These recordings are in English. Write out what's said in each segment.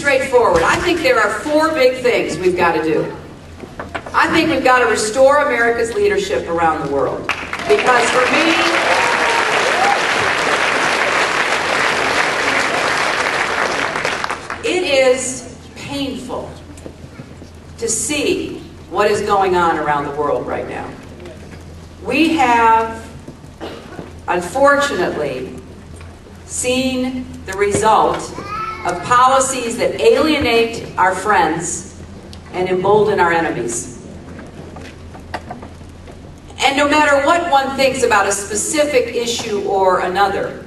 straightforward. I think there are four big things we've got to do. I think we've got to restore America's leadership around the world. Because for me, it is painful to see what is going on around the world right now. We have, unfortunately, seen the result of policies that alienate our friends and embolden our enemies. And no matter what one thinks about a specific issue or another,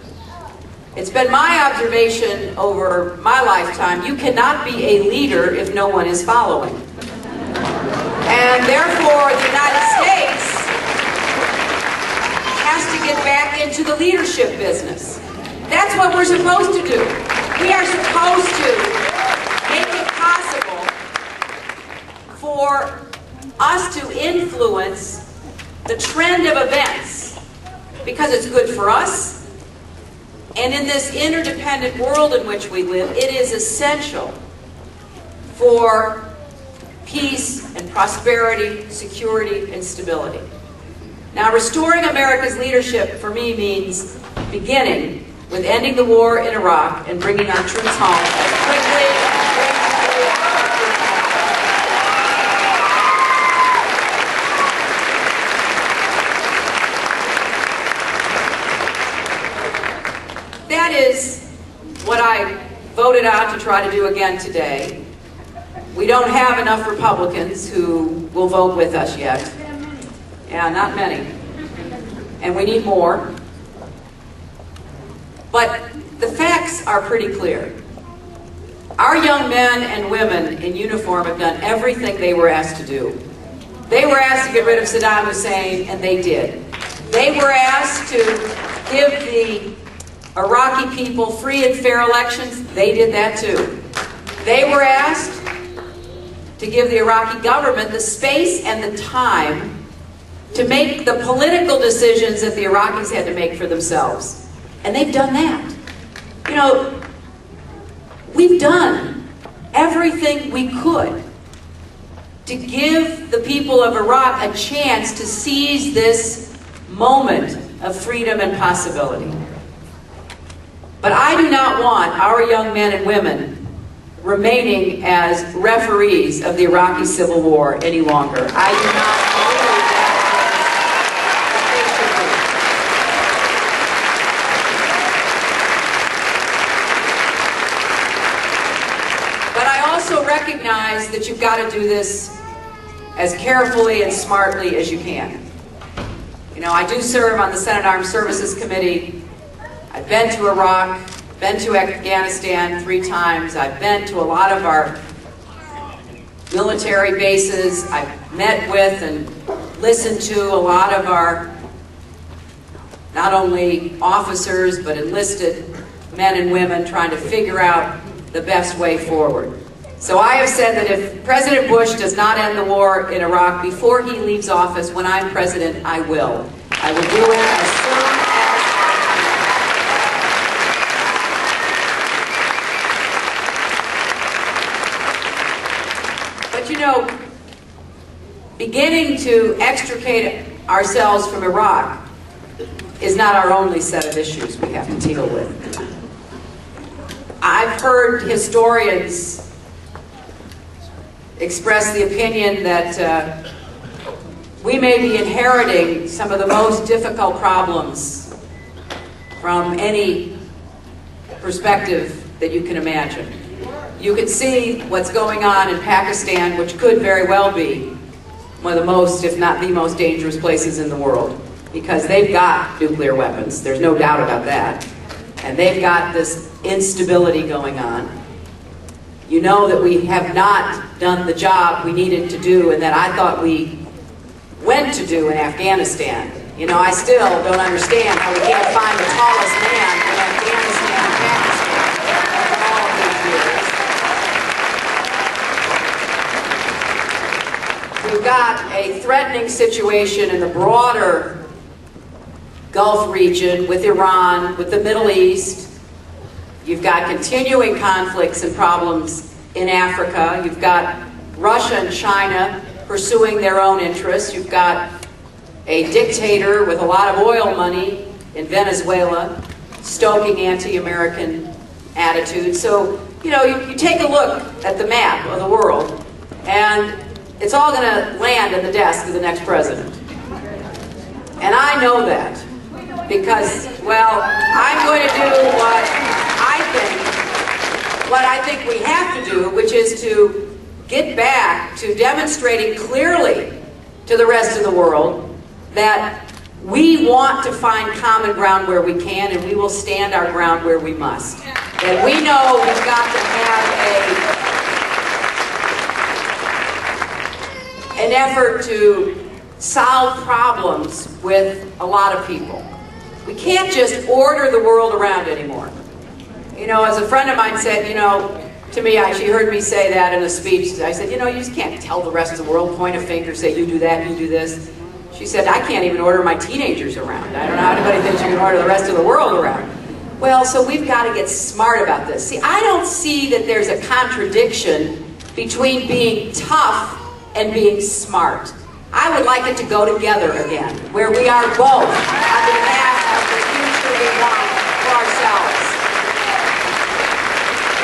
it's been my observation over my lifetime, you cannot be a leader if no one is following. And therefore, the United States has to get back into the leadership business. That's what we're supposed to do. We are supposed to make it possible for us to influence the trend of events because it's good for us. And in this interdependent world in which we live, it is essential for peace and prosperity, security, and stability. Now, restoring America's leadership for me means beginning with ending the war in Iraq and bringing our troops home as quickly and gracefully as possible. That is what I voted out to try to do again today. We don't have enough Republicans who will vote with us yet. Yeah, not many. And we need more. But the facts are pretty clear. Our young men and women in uniform have done everything they were asked to do. They were asked to get rid of Saddam Hussein, and they did. They were asked to give the Iraqi people free and fair elections. They did that too. They were asked to give the Iraqi government the space and the time to make the political decisions that the Iraqis had to make for themselves. And they've done that. You know, we've done everything we could to give the people of Iraq a chance to seize this moment of freedom and possibility. But I do not want our young men and women remaining as referees of the Iraqi civil war any longer. I do not believe that But I also recognize that you've got to do this as carefully and smartly as you can. You know, I do serve on the Senate Armed Services Committee. I've been to Iraq, been to Afghanistan 3 times. I've been to a lot of our military bases. I've met with and listened to a lot of our, not only officers, but enlisted men and women trying to figure out the best way forward. So I have said that if President Bush does not end the war in Iraq before he leaves office, when I'm president, I will. I will do it as soon as you know, beginning to extricate ourselves from Iraq is not our only set of issues we have to deal with. I've heard historians express the opinion that we may be inheriting some of the most difficult problems from any perspective that you can imagine. You can see what's going on in Pakistan, which could very well be one of the most, if not the most dangerous places in the world, because they've got nuclear weapons. There's no doubt about that. And they've got this instability going on. You know that we have not done the job we needed to do and that I thought we went to do in Afghanistan. You know, I still don't understand how we can't find the tallest man in Afghanistan and Pakistan after all of these years. We've got a threatening situation in the broader Gulf region with Iran, with the Middle East. You've got continuing conflicts and problems in Africa. You've got Russia and China pursuing their own interests. You've got a dictator with a lot of oil money in Venezuela stoking anti-American attitudes. So, you know, you take a look at the map of the world, and it's all going to land in the desk of the next president. And I know that because, well, I'm going to do what I think we have to do, which is to get back to demonstrating clearly to the rest of the world that we want to find common ground where we can, and we will stand our ground where we must. And we know we've got to have an effort to solve problems with a lot of people. We can't just order the world around anymore. You know, as a friend of mine said, you know, to me, she heard me say that in a speech. I said, you know, you just can't tell the rest of the world, point a finger, say you do that, you do this. She said, I can't even order my teenagers around. I don't know how anybody thinks you can order the rest of the world around. Well, so we've got to get smart about this. See, I don't see that there's a contradiction between being tough and being smart. I would like it to go together again, where we are both on behalf of the future we want for ourselves.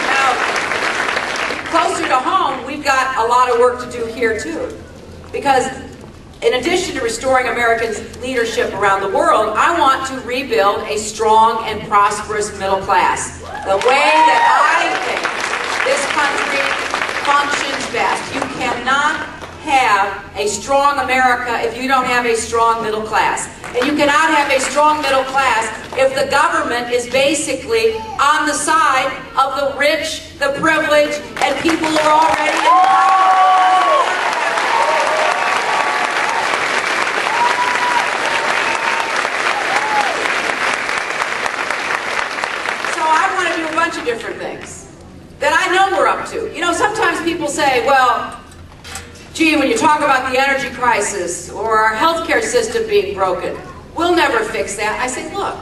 Now, closer to home, we've got a lot of work to do here too. Because in addition to restoring Americans' leadership around the world, I want to rebuild a strong and prosperous middle class. The way that I think this country functions best. You cannot have a strong America if you don't have a strong middle class. And you cannot have a strong middle class if the government is basically on the side of the rich, the privileged, and people who are already in power. So I want to do a bunch of different things that I know we're up to. You know, sometimes people say, well, gee, when you talk about the energy crisis or our healthcare system being broken, we'll never fix that. I say, look,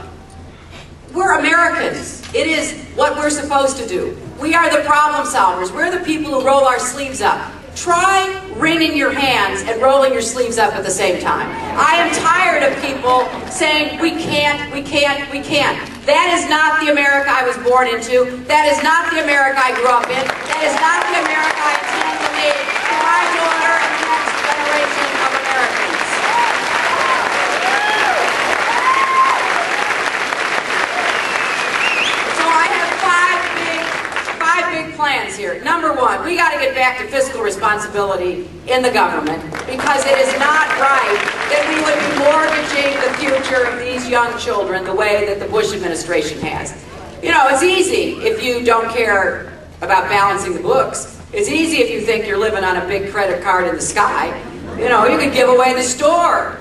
we're Americans. It is what we're supposed to do. We are the problem solvers. We're the people who roll our sleeves up. Try wringing your hands and rolling your sleeves up at the same time. I am tired of people saying, we can't, we can't, we can't. That is not the America I was born into. That is not the America I grew up in. That is not the America I intend to leave to my daughter and the next generation of Americans. So I have five big plans here. Number one, we got to get back to fiscal responsibility in the government, because it is not right that we would be mortgaging the future of these young children the way that the Bush administration has. You know, it's easy if you don't care about balancing the books. It's easy if you think you're living on a big credit card in the sky. You know, you can give away the store.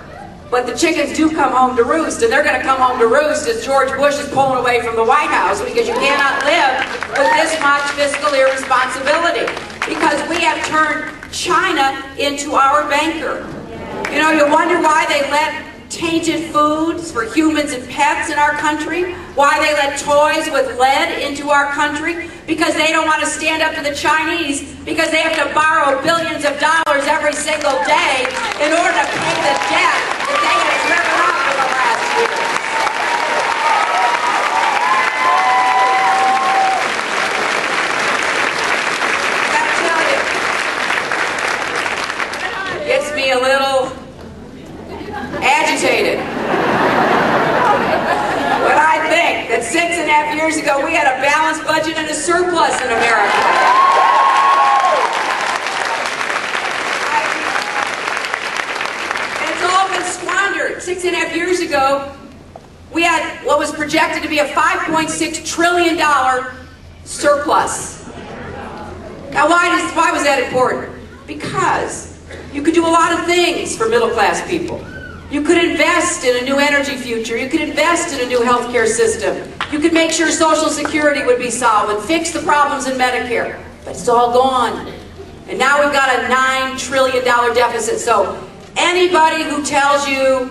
But the chickens do come home to roost, and they're going to come home to roost as George Bush is pulling away from the White House, because you cannot live with this much fiscal irresponsibility. Because we have turned China into our banker. You know, you wonder why they let tainted foods for humans and pets in our country, why they let toys with lead into our country, because they don't want to stand up to the Chinese, because they have to borrow billions of dollars every single day in order to pay the debt that they have driven up for the last year. I gotta tell you, it gets me a little agitated when I think that 6.5 years ago we had a balanced budget and a surplus in America. It's all been squandered. 6.5 years ago we had what was projected to be a $5.6 trillion surplus. Now why was that important? Because you could do a lot of things for middle class people. You could invest in a new energy future. You could invest in a new healthcare system. You could make sure Social Security would be solved and fix the problems in Medicare. But it's all gone. And now we've got a $9 trillion deficit. So anybody who tells you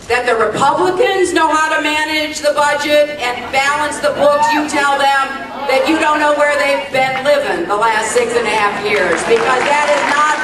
that the Republicans know how to manage the budget and balance the books, you tell them that you don't know where they've been living the last 6.5 years, because that is not